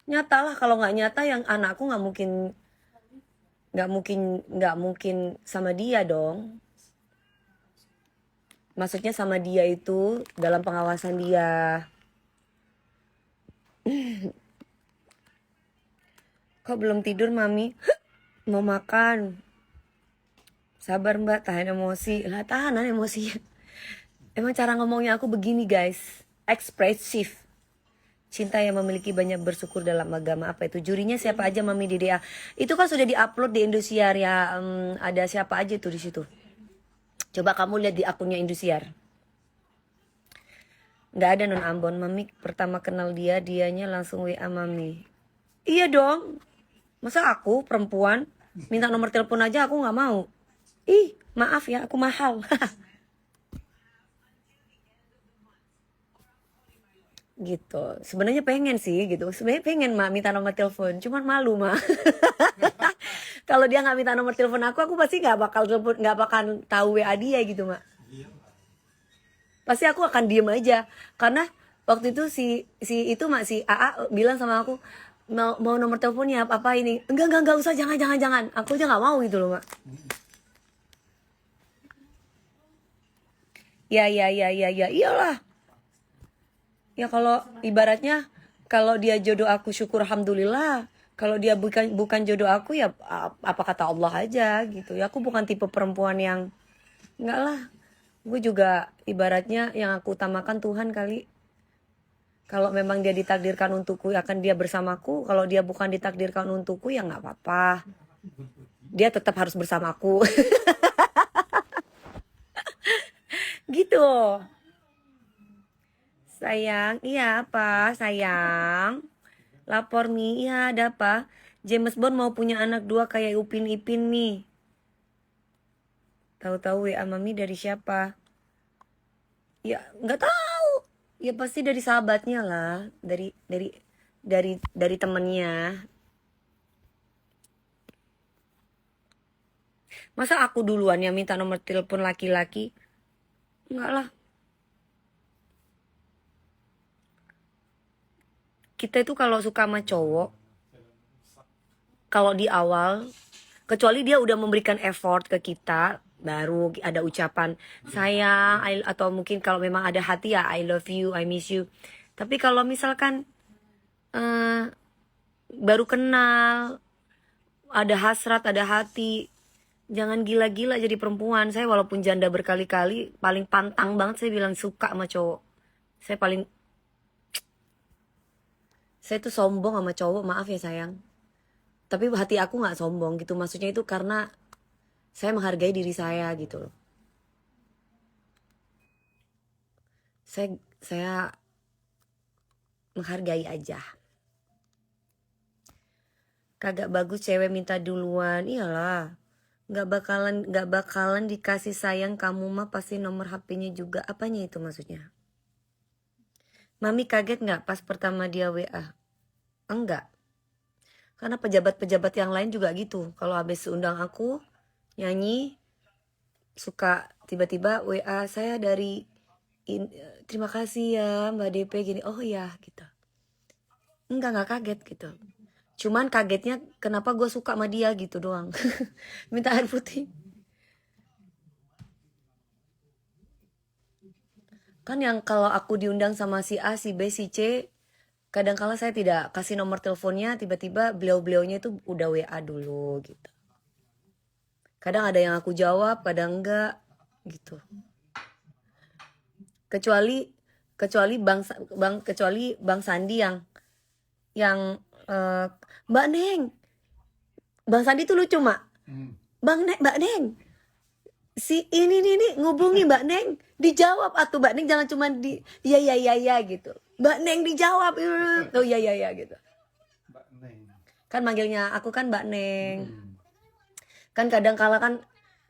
Nyata lah, kalau nggak nyata yang anakku nggak mungkin sama dia dong. Maksudnya sama dia itu dalam pengawasan dia. Kok belum tidur mami? Mau makan. Sabar mbak, tahan emosi. Lah tahanan emosinya. Emang cara ngomongnya aku begini guys, ekspresif. Cinta yang memiliki banyak bersyukur dalam agama, apa itu? Jurinya siapa aja mami di DA? Itu kan sudah diupload di Indosiar ya. Ada siapa aja tuh di situ. Coba kamu lihat di akunnya Indosiar. Nggak ada non Ambon. Mami pertama kenal dia, dianya langsung WA mami. Iya dong. Masa aku perempuan minta nomor telepon aja aku nggak mau. Ih, maaf ya, aku mahal. Gitu. Sebenarnya pengen sih gitu. Sebenarnya pengen mak minta nomor telepon, cuman malu mak. Kalau dia nggak minta nomor telepon aku pasti nggak bakal telepon, nggak bakal tahu WA dia gitu mak. Pasti aku akan diem aja karena waktu itu si itu mak si AA bilang sama aku mau nomor teleponnya apa ini, enggak usah, jangan, aku aja nggak mau gitu loh mak. Ya iyalah. Ya kalau ibaratnya kalau dia jodoh aku syukur alhamdulillah. Kalau dia bukan jodoh aku ya apa kata Allah aja gitu. Ya aku bukan tipe perempuan yang enggak lah. Gue juga ibaratnya yang aku utamakan Tuhan kali. Kalau memang dia ditakdirkan untukku akan dia bersamaku. Kalau dia bukan ditakdirkan untukku ya nggak apa-apa. Dia tetap harus bersamaku. Gitu. Sayang, iya apa sayang? Lapor nih, iya ada apa? James Bond mau punya anak dua kayak Upin Ipin nih. Tahu-tahu WA mami dari siapa? Ya nggak tahu. Ya pasti dari sahabatnya lah, dari temennya. Masa aku duluan yang minta nomor telepon laki-laki? Enggak lah. Kita itu kalau suka sama cowok, kalau di awal, kecuali dia udah memberikan effort ke kita, baru ada ucapan sayang, atau mungkin kalau memang ada hati ya I love you, I miss you. Tapi kalau misalkan eh, baru kenal, ada hasrat, ada hati, jangan gila-gila jadi perempuan. Saya walaupun janda berkali-kali, paling pantang banget saya bilang suka sama cowok. Saya paling, saya tuh sombong sama cowok, maaf ya sayang. Tapi hati aku nggak sombong gitu, maksudnya itu karena saya menghargai diri saya gitu loh. Saya menghargai aja. Kagak bagus cewek minta duluan, iyalah. Nggak bakalan dikasih sayang, kamu mah pasti nomor HP-nya juga. Apanya itu maksudnya? Mami kaget nggak pas pertama dia WA? Enggak. Karena pejabat-pejabat yang lain juga gitu. Kalau habis undang aku nyanyi, suka tiba-tiba WA saya dari terima kasih ya Mbak DP gini. Oh ya gitu. Nggak kaget gitu. Cuman kagetnya kenapa gue suka sama dia gitu doang. Minta air putih. Kan yang kalau aku diundang sama si A, si B, si C, kadang-kala saya tidak kasih nomor teleponnya, tiba-tiba beliau-beliaunya itu udah WA dulu gitu. Kadang ada yang aku jawab, kadang enggak gitu. Kecuali kecuali Bang Sandi yang Mbak Neng. Bang Sandi tuh lucu, Mak. Mbak Neng. Si ini ngubungi Mbak Neng, dijawab atuh Mbak Neng, jangan cuma di ya gitu. Mbak Neng dijawab. Oh ya gitu. Kan manggilnya aku kan Mbak Neng. Kan kadang kala kan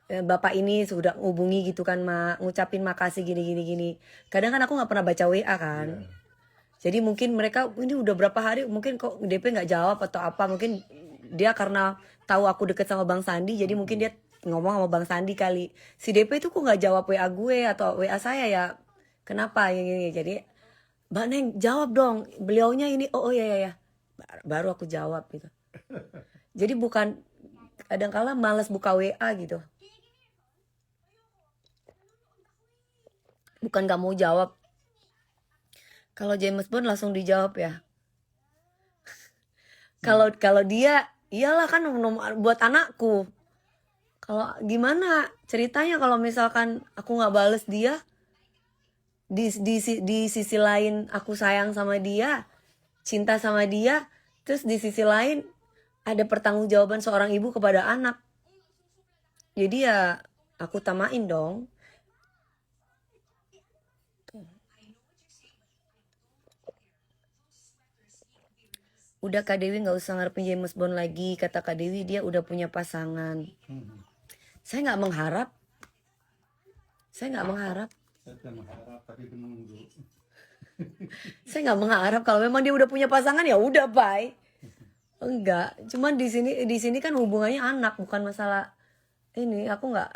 bapak ini sudah ngubungi gitu kan ngucapin makasih gini. Kadang kan aku nggak pernah baca WA kan. Jadi mungkin mereka ini udah berapa hari mungkin kok DP nggak jawab atau apa, mungkin dia karena tahu aku deket sama Bang Sandi jadi mungkin dia ngomong sama Bang Sandi kali. Si DP itu kok nggak jawab WA gue atau WA saya ya. Kenapa ini? Jadi Mbak Neng jawab dong, beliaunya ini. Oh ya. baru aku jawab gitu. Jadi bukan, kadang-kala malas buka WA gitu. Bukan gak mau jawab. Kalau James Bond langsung dijawab ya. Kalau dia, iyalah kan buat anakku. Kalau gimana ceritanya kalau misalkan aku nggak bales dia, di sisi lain aku sayang sama dia, cinta sama dia, terus di sisi lain ada pertanggungjawaban seorang ibu kepada anak. Jadi ya aku tamain dong. Udah Kak Dewi nggak usah ngarepin James Bond lagi, kata Kak Dewi, dia udah punya pasangan. Saya nggak mengharap. Saya nggak mengharap. Saya nggak mengharap, kalau memang dia udah punya pasangan ya udah bye. Enggak, cuman di sini kan hubungannya anak, bukan masalah ini. Aku nggak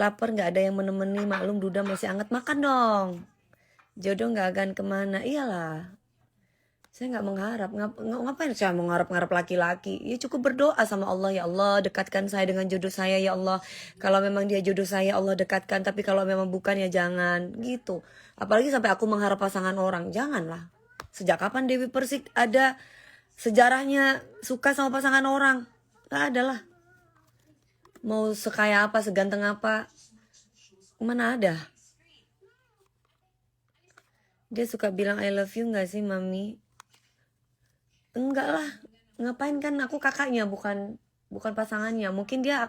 lapar, nggak ada yang menemani, maklum duda masih hangat, makan dong. Jodoh nggak akan kemana, iyalah. Saya nggak mengharap, ngapain saya mengharap laki-laki? Ya cukup berdoa sama Allah, ya Allah dekatkan saya dengan jodoh saya ya Allah. Kalau memang dia jodoh saya, Allah dekatkan. Tapi kalau memang bukan ya jangan gitu. Apalagi sampai aku mengharap pasangan orang, janganlah. Sejak kapan Dewi Persik ada sejarahnya suka sama pasangan orang? Gak ada lah. Mau sekaya apa, seganteng apa, mana ada. Dia suka bilang I love you gak sih mami? Enggak lah, ngapain, kan aku kakaknya, bukan pasangannya. Mungkin dia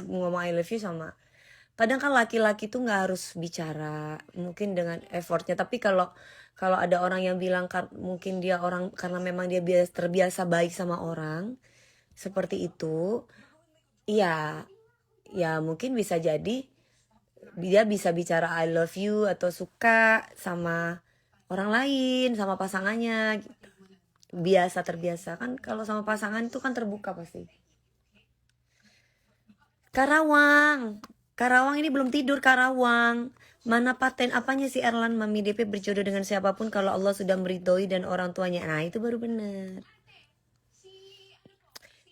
ngomong I love you sama. Kadang kan laki-laki tuh nggak harus bicara, mungkin dengan effortnya. Tapi kalau ada orang yang bilang mungkin dia orang karena memang dia terbiasa baik sama orang seperti itu, iya, ya mungkin bisa jadi dia bisa bicara I love you atau suka sama orang lain, sama pasangannya gitu. Terbiasa kan, kalau sama pasangan itu kan terbuka pasti. Karawang ini belum tidur. Karawang, mana paten apanya si Erlan mami DP berjodoh dengan siapapun kalau Allah sudah meridhoi dan orang tuanya. Nah itu baru bener.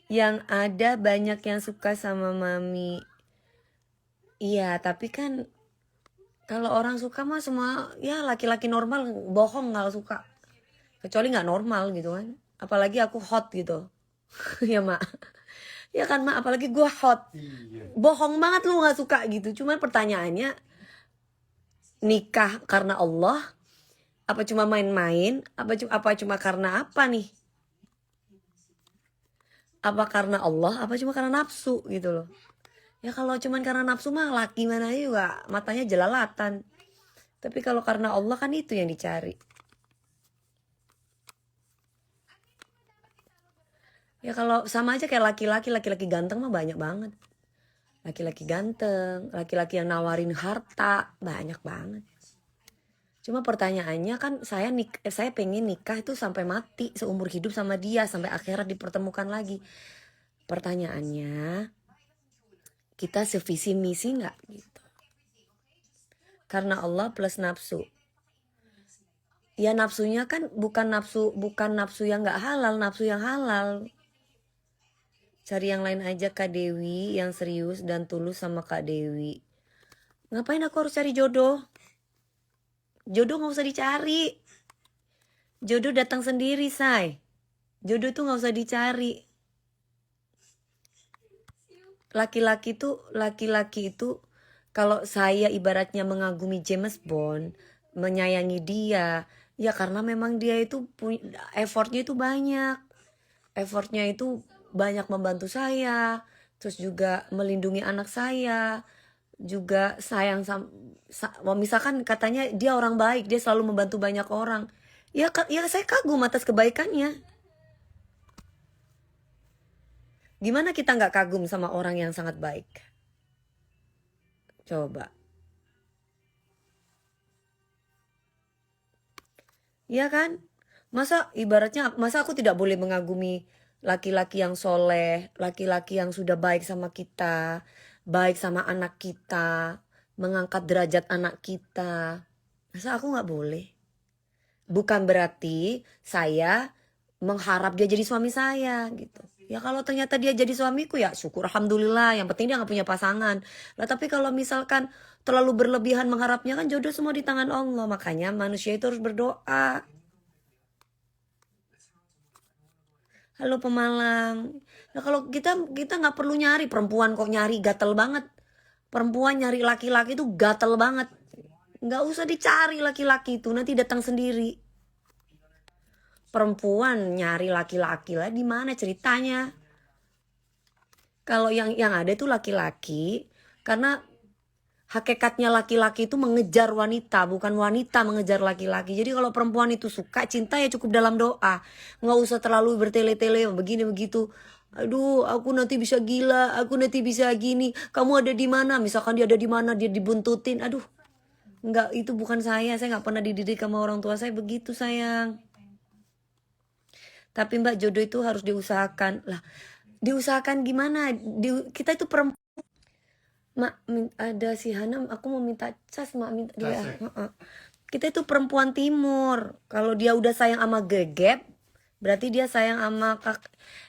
Yang ada banyak yang suka sama mami. Iya, tapi kan kalau orang suka mah semua ya laki-laki normal bohong kalau suka. Kecuali nggak normal gitu kan. Apalagi aku hot gitu. Ya mak. Ya kan mak, apalagi gue hot. Bohong banget lu nggak suka gitu. Cuman pertanyaannya, nikah karena Allah apa cuma main-main? Apa cuma karena apa nih? Apa karena Allah apa cuma karena nafsu gitu loh. Ya kalau cuma karena nafsu mah laki mana juga matanya jelalatan. Tapi kalau karena Allah kan itu yang dicari. Ya kalau sama aja kayak laki-laki ganteng mah banyak banget. Laki-laki ganteng, laki-laki yang nawarin harta banyak banget. Cuma pertanyaannya kan saya pengen nikah itu sampai mati, seumur hidup sama dia, sampai akhirat dipertemukan lagi. Pertanyaannya, kita sevisi misi nggak gitu? Karena Allah plus nafsu. Ya nafsunya kan bukan nafsu yang nggak halal, nafsu yang halal. Cari yang lain aja Kak Dewi, yang serius dan tulus sama Kak Dewi. Ngapain aku harus cari jodoh? Jodoh gak usah dicari. Jodoh datang sendiri, say. Jodoh tuh gak usah dicari. Laki-laki itu kalau saya ibaratnya mengagumi James Bond, menyayangi dia, ya karena memang dia itu effortnya itu banyak. Effortnya itu banyak membantu saya, terus juga melindungi anak saya, juga sayang sama, misalkan katanya dia orang baik, dia selalu membantu banyak orang. Ya saya kagum atas kebaikannya. Gimana kita nggak kagum sama orang yang sangat baik? Coba. Iya kan? Masa aku tidak boleh mengagumi laki-laki yang soleh, laki-laki yang sudah baik sama kita, baik sama anak kita, mengangkat derajat anak kita. Masa aku nggak boleh? Bukan berarti saya mengharap dia jadi suami saya gitu. Ya kalau ternyata dia jadi suamiku ya syukur alhamdulillah, yang penting dia nggak punya pasangan. Lah tapi kalau misalkan terlalu berlebihan mengharapnya, kan jodoh semua di tangan Allah. Makanya manusia itu harus berdoa. Halo Pemalang. Nah kalau kita nggak perlu nyari, perempuan kok nyari gatel banget. Perempuan nyari laki-laki itu gatel banget. Nggak usah dicari laki-laki itu, nanti datang sendiri. Perempuan nyari laki-laki lah, di mana ceritanya? Kalau yang ada itu laki-laki, karena hakikatnya laki-laki itu mengejar wanita, bukan wanita mengejar laki-laki. Jadi kalau perempuan itu suka, cinta ya cukup dalam doa. Nggak usah terlalu bertele-tele begini begitu. Aduh, aku nanti bisa gila, aku nanti bisa gini. Kamu ada di mana? Misalkan dia ada di mana, dia dibuntutin. Aduh, nggak, itu bukan saya. Saya nggak pernah dididik sama orang tua saya begitu, sayang. Tapi Mbak, jodoh itu harus diusahakan. Lah, diusahakan gimana? Kita itu perempuan. Mak, ada si Hana, aku mau minta cas, Mak, minta dia. Kita itu perempuan timur. Kalau dia udah sayang sama Gegep, berarti dia sayang sama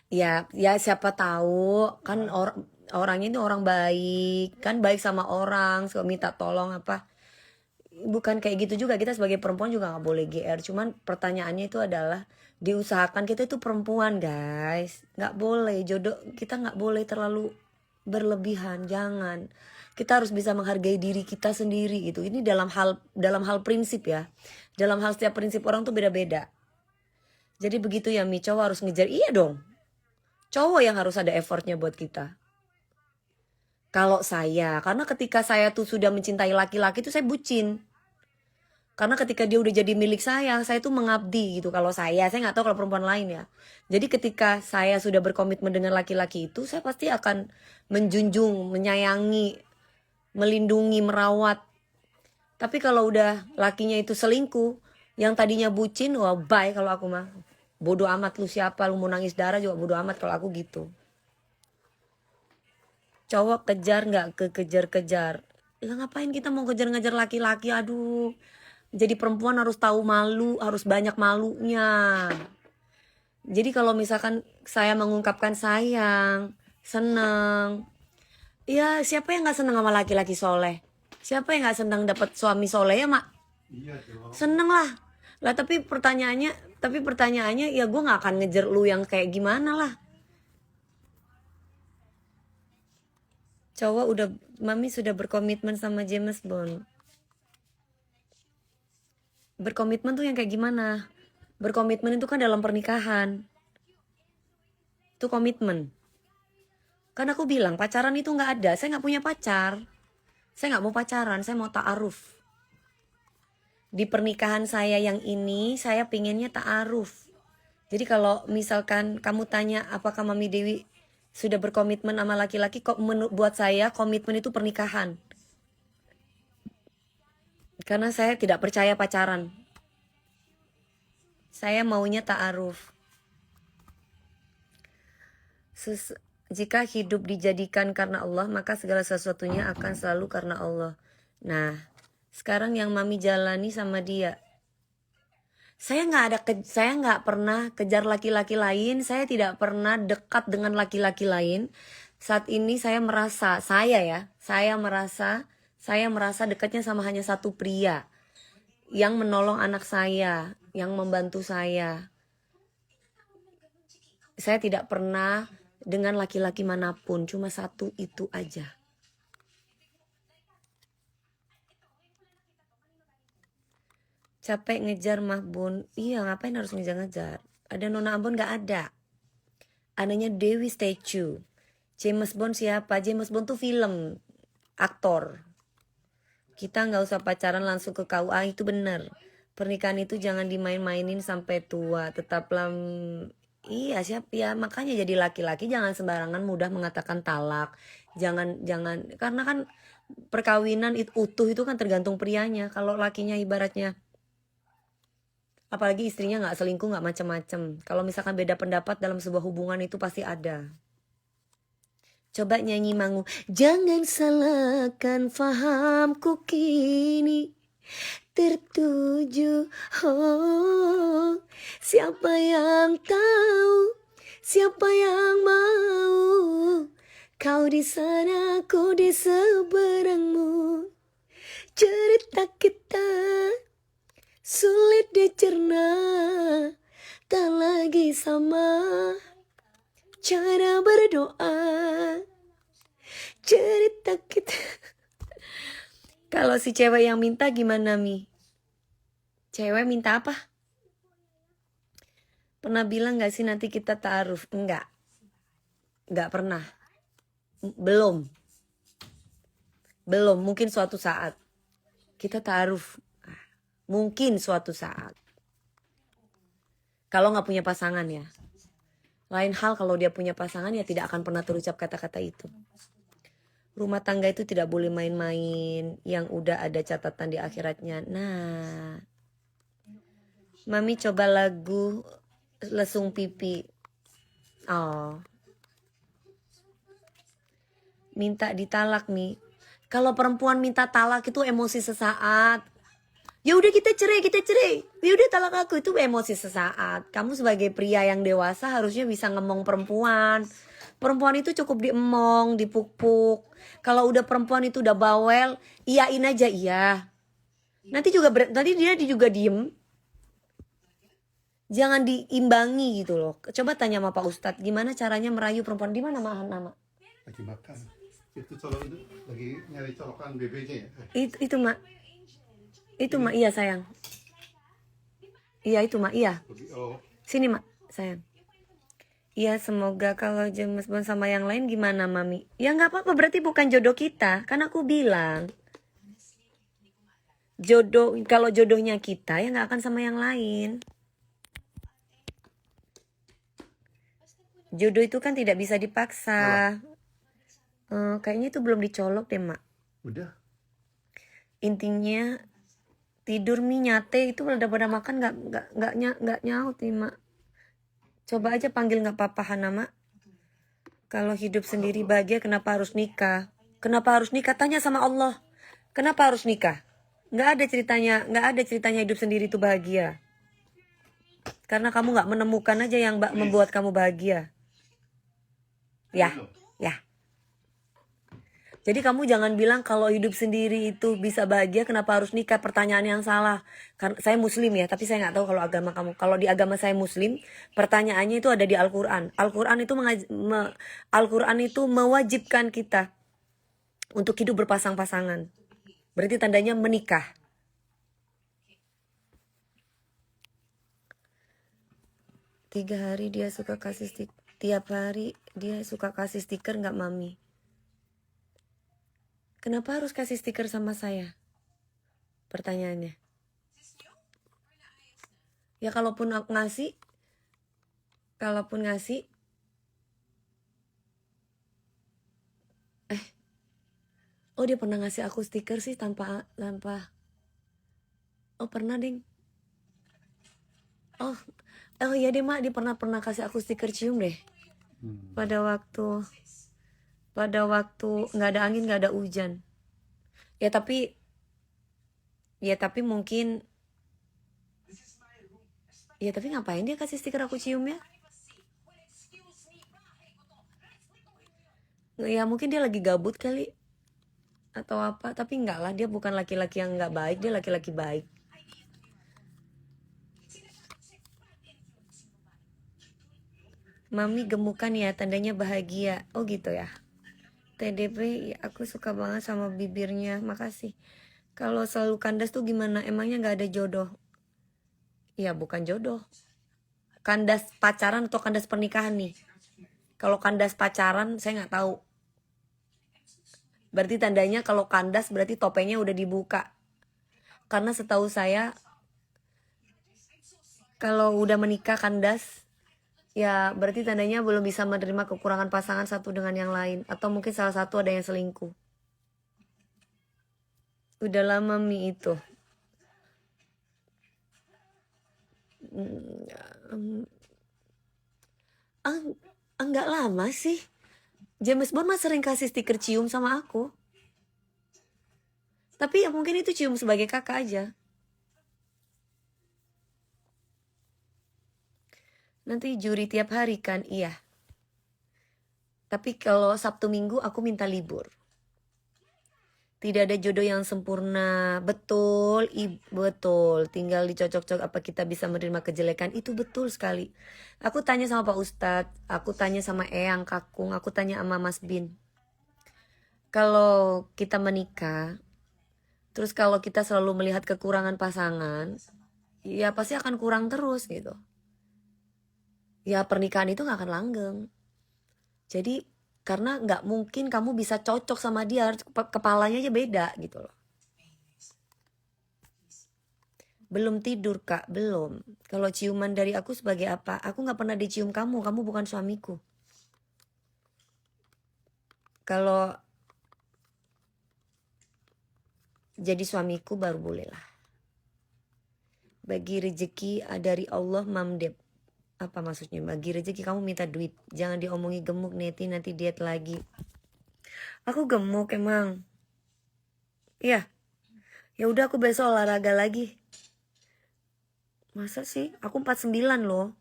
ya siapa tahu kan orangnya itu orang baik, kan baik sama orang, suka minta tolong apa. Bukan kayak gitu juga, kita sebagai perempuan juga nggak boleh GR. Cuman pertanyaannya itu adalah diusahakan, kita itu perempuan guys, nggak boleh jodoh kita nggak boleh terlalu berlebihan, jangan. Kita harus bisa menghargai diri kita sendiri gitu. Ini dalam hal prinsip ya, dalam hal setiap prinsip orang tuh beda-beda. Jadi begitu ya Mi, cowok harus ngejar, iya dong, cowok yang harus ada effortnya buat kita. Kalau saya, karena ketika saya tuh sudah mencintai laki-laki itu saya bucin. Karena ketika dia udah jadi milik saya tuh mengabdi gitu. Kalau saya nggak tahu kalau perempuan lain ya. Jadi ketika saya sudah berkomitmen dengan laki-laki itu, saya pasti akan menjunjung, menyayangi, melindungi, merawat. Tapi kalau udah lakinya itu selingkuh, yang tadinya bucin, wah bye kalau aku mah. Bodoh amat lu siapa, lu mau nangis darah juga bodoh amat kalau aku gitu. Cowok kejar nggak kekejar-kejar. Lah ngapain kita mau kejar-ngejar laki-laki, aduh. Jadi perempuan harus tahu malu, harus banyak malunya. Jadi kalau misalkan saya mengungkapkan sayang, seneng, ya siapa yang nggak seneng sama laki-laki soleh? Siapa yang nggak seneng dapat suami soleh ya Mak? Iya dong. Seneng lah. Lah tapi pertanyaannya ya gue nggak akan ngejar lu yang kayak gimana lah. Cowok udah, Mami sudah berkomitmen sama James Bond. Berkomitmen tuh yang kayak gimana? Berkomitmen itu kan dalam pernikahan. Itu komitmen. Kan aku bilang pacaran itu nggak ada. Saya nggak punya pacar. Saya nggak mau pacaran. Saya mau ta'aruf. Di pernikahan saya yang ini, saya pinginnya ta'aruf. Jadi kalau misalkan kamu tanya apakah Mami Dewi sudah berkomitmen sama laki-laki, kok buat saya komitmen itu pernikahan. Karena saya tidak percaya pacaran. Saya maunya ta'aruf. Jika hidup dijadikan karena Allah, maka segala sesuatunya akan selalu karena Allah. Nah, sekarang yang Mami jalani sama dia, saya nggak pernah kejar laki-laki lain, saya tidak pernah dekat dengan laki-laki lain. Saat ini saya merasa dekatnya sama hanya satu pria yang menolong anak saya, yang membantu saya. Saya tidak pernah dengan laki-laki manapun, cuma satu itu aja. Capek ngejar Mah Bun. Iya, ngapain harus ngejar-ngejar? Ada Nona Ambon gak ada. Adanya Dewi Statue. James Bond siapa? James Bond tuh film, aktor. Kita nggak usah pacaran langsung ke KUA, itu bener. Pernikahan itu jangan dimain-mainin sampai tua. Tetaplah iya siap ya, makanya jadi laki-laki jangan sembarangan mudah mengatakan talak. Jangan karena kan perkawinan itu utuh itu kan tergantung prianya. Kalau lakinya ibaratnya, apalagi istrinya nggak selingkuh, nggak macam-macam. Kalau misalkan beda pendapat dalam sebuah hubungan itu pasti ada. Coba nyanyi Mangu. Jangan salahkan fahamku kini, tertuju. Oh, siapa yang tahu, siapa yang mau, kau di sana, aku di seberangmu. Cerita kita sulit dicerna, tak lagi sama cara berdoa. Cerita kita. Kalau si cewek yang minta gimana, Mi? Cewek minta apa? Pernah bilang gak sih nanti kita ta'aruf? Enggak pernah. Belum, mungkin suatu saat kita ta'aruf. Mungkin suatu saat. Kalau gak punya pasangan ya. Lain hal kalau dia punya pasangan ya tidak akan pernah terucap kata-kata itu. Rumah tangga itu tidak boleh main-main, yang udah ada catatan di akhiratnya. Nah, Mami coba lagu Lesung Pipi. Oh, minta ditalak nih. Kalau perempuan minta talak itu emosi sesaat. Ya udah kita cerai. Ya udah talak aku, itu emosi sesaat. Kamu sebagai pria yang dewasa harusnya bisa ngemong perempuan. Perempuan itu cukup diemong, dipuk-puk. Kalau udah perempuan itu udah bawel, iyain aja iya. Nanti dia juga diem. Jangan diimbangi gitu loh. Coba tanya sama Pak Ustadz, gimana caranya merayu perempuan? Di mana nama? Lagi makan. Itu colok itu lagi nyari colokan bebeknya ya. Itu Mak. Itu Mak, iya sayang. Iya itu Mak, iya. Oh. Sini Mak, sayang. Iya, semoga kalau James Bond sama yang lain gimana, Mami? Ya nggak apa-apa, berarti bukan jodoh kita. Kan aku bilang, kalau jodohnya kita ya nggak akan sama yang lain. Jodoh itu kan tidak bisa dipaksa. Kayaknya itu belum dicolok deh, Mak. Udah. Intinya tidur mie nyate itu udah pada makan nggak nyaut nih, Mak. Coba aja panggil nggak apa-apa Hana, Mak. Kalau hidup sendiri bahagia, kenapa harus nikah? Kenapa harus nikah? Tanya sama Allah. Kenapa harus nikah? Nggak ada ceritanya hidup sendiri itu bahagia. Karena kamu nggak menemukan aja yang membuat kamu bahagia. Ya. Jadi kamu jangan bilang kalau hidup sendiri itu bisa bahagia, kenapa harus nikah? Pertanyaan yang salah. Karena saya Muslim ya, tapi saya nggak tahu kalau agama kamu. Kalau di agama saya Muslim, pertanyaannya itu ada di Al-Quran. Al-Quran itu mewajibkan kita untuk hidup berpasang-pasangan. Berarti tandanya menikah. Tiap hari dia suka kasih stiker nggak, Mami? Kenapa harus kasih stiker sama saya? Pertanyaannya. Ya kalaupun ngasih, oh dia pernah ngasih aku stiker sih tanpa. Oh pernah ding. Oh iya deh Mak, dia pernah kasih aku stiker cium deh. Pada waktu nggak ada angin, nggak ada hujan. Ya tapi mungkin. Ya tapi ngapain dia kasih stiker aku cium ya? Ya mungkin dia lagi gabut kali. Atau apa, tapi enggak lah, dia bukan laki-laki yang nggak baik, dia laki-laki baik. Mami gemukan ya, tandanya bahagia. Oh gitu ya. TDP, ya aku suka banget sama bibirnya, makasih. Kalau selalu kandas tuh gimana? Emangnya nggak ada jodoh? Ya bukan jodoh. Kandas pacaran atau kandas pernikahan nih? Kalau kandas pacaran saya nggak tahu. Berarti tandanya kalau kandas berarti topengnya udah dibuka. Karena setahu saya kalau udah menikah kandas, ya berarti tandanya belum bisa menerima kekurangan pasangan satu dengan yang lain. Atau mungkin salah satu ada yang selingkuh. Udah lama Mi itu. Enggak lama sih. James Bond mah sering kasih stiker cium sama aku. Tapi ya mungkin itu cium sebagai kakak aja. Nanti juri tiap hari kan, iya. Tapi kalau Sabtu Minggu aku minta libur. Tidak ada jodoh yang sempurna. Betul, betul. Tinggal dicocok-cocok apa kita bisa menerima kejelekan. Itu betul sekali. Aku tanya sama Pak Ustadz, aku tanya sama Eyang Kakung, aku tanya sama Mas Bin. Kalau kita menikah, terus kalau kita selalu melihat kekurangan pasangan, ya pasti akan kurang terus gitu. Ya pernikahan itu gak akan langgeng. Jadi karena nggak mungkin kamu bisa cocok sama dia, kepalanya aja beda gitu loh. Belum tidur kak, belum. Kalau ciuman dari aku sebagai apa? Aku nggak pernah dicium kamu bukan suamiku. Kalau jadi suamiku baru boleh lah. Bagi rezeki dari Allah mamdeb. Apa maksudnya? Bagi rezeki kamu minta duit. Jangan diomongi gemuk nanti diet lagi. Aku gemuk emang. Iya. Ya udah aku besok olahraga lagi. Masa sih? Aku 49 loh.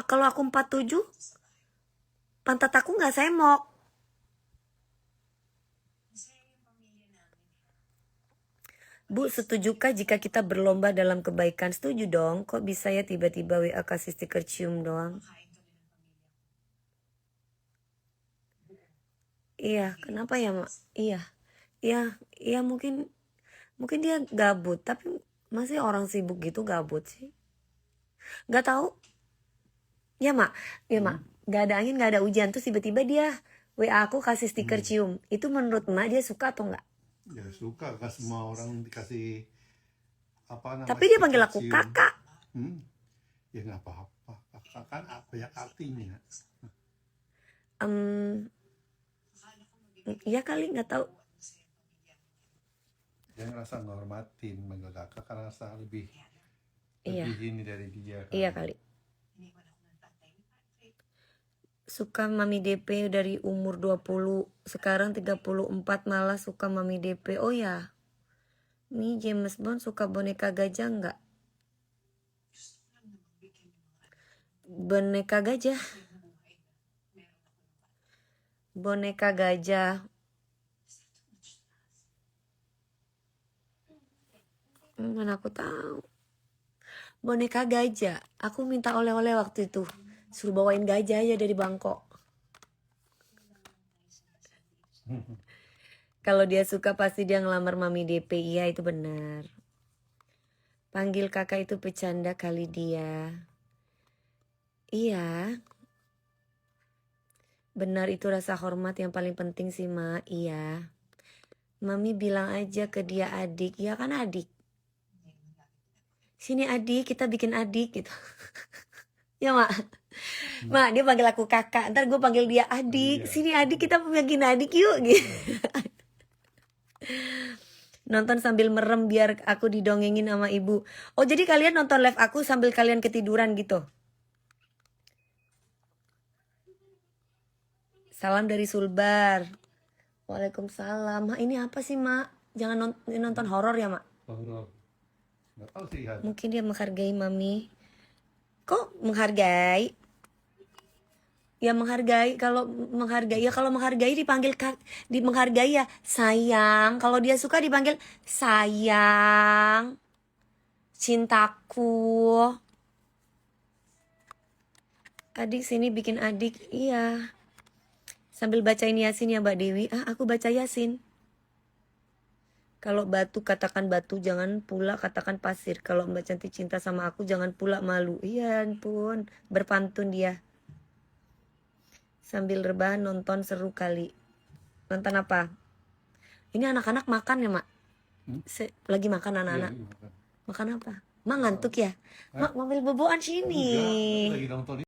Kalau aku 47, pantat aku nggak semok. Bu, setujukah jika kita berlomba dalam kebaikan? Setuju dong. Kok bisa ya tiba-tiba WA kasih stiker cium doang? Iya, kenapa ya, Mak? Iya. Iya, mungkin dia gabut, tapi masih orang sibuk gitu gabut sih. Gak tahu. Ya, Mak. Gak ada angin, gak ada hujan. Terus tiba-tiba dia WA aku kasih stiker cium. Itu menurut Mak dia suka atau enggak? Ya suka, kan semua orang dikasih apa namanya. Tapi dia panggil aku cium. kakak. Ya nggak apa-apa. Kakak kan banyak artinya. Iya kali, nggak tahu. Dia ngerasa ngormatin manggil kakak karena rasa lebih Iya. ini dari dia. Kan? Iya kali. Suka Mami DP dari umur 20, sekarang 34 malah suka Mami DP. Oh ya, ini James Bond suka boneka gajah nggak? Boneka gajah. Boneka gajah. Mana aku tahu. Boneka gajah. Aku minta oleh-oleh waktu itu. Suruh bawain gajah aja dari Bangkok. Kalau dia suka pasti dia ngelamar Mami DP. Iya itu benar. Panggil kakak itu bercanda kali dia. Iya. Benar itu rasa hormat yang paling penting sih Ma. Iya. Mami bilang aja ke dia adik. Iya kan adik. Sini adik, kita bikin adik gitu. Ya Mak. Mak dia panggil aku kakak, ntar gue panggil dia adik. Sini adik, kita bikin adik yuk gitu. Nonton sambil merem biar aku didongengin sama ibu. Oh jadi kalian nonton live aku sambil kalian ketiduran gitu? Salam dari Sulbar. Waalaikumsalam. Ma, ini apa sih Mak? Jangan nonton horor ya Mak? Horor. Nggak tahu sih. Mungkin dia menghargai Mami. Kok menghargai? Ya menghargai, kalau menghargai dipanggil menghargai ya sayang. Kalau dia suka dipanggil sayang, cintaku. Adik sini bikin adik. Iya. Sambil bacain Yasin ya Mbak Dewi. Aku baca Yasin. Kalau batu katakan batu, jangan pula katakan pasir. Kalau Mbak Cantik cinta sama aku, jangan pula malu. Iya ampun, berpantun dia. Sambil rebahan nonton seru kali. Nonton apa? Ini anak-anak makan ya Mak? Lagi makan anak-anak. Iya, Makan apa? Mak ngantuk ya? Mak ngambil boboan sini. Enggak, lagi nonton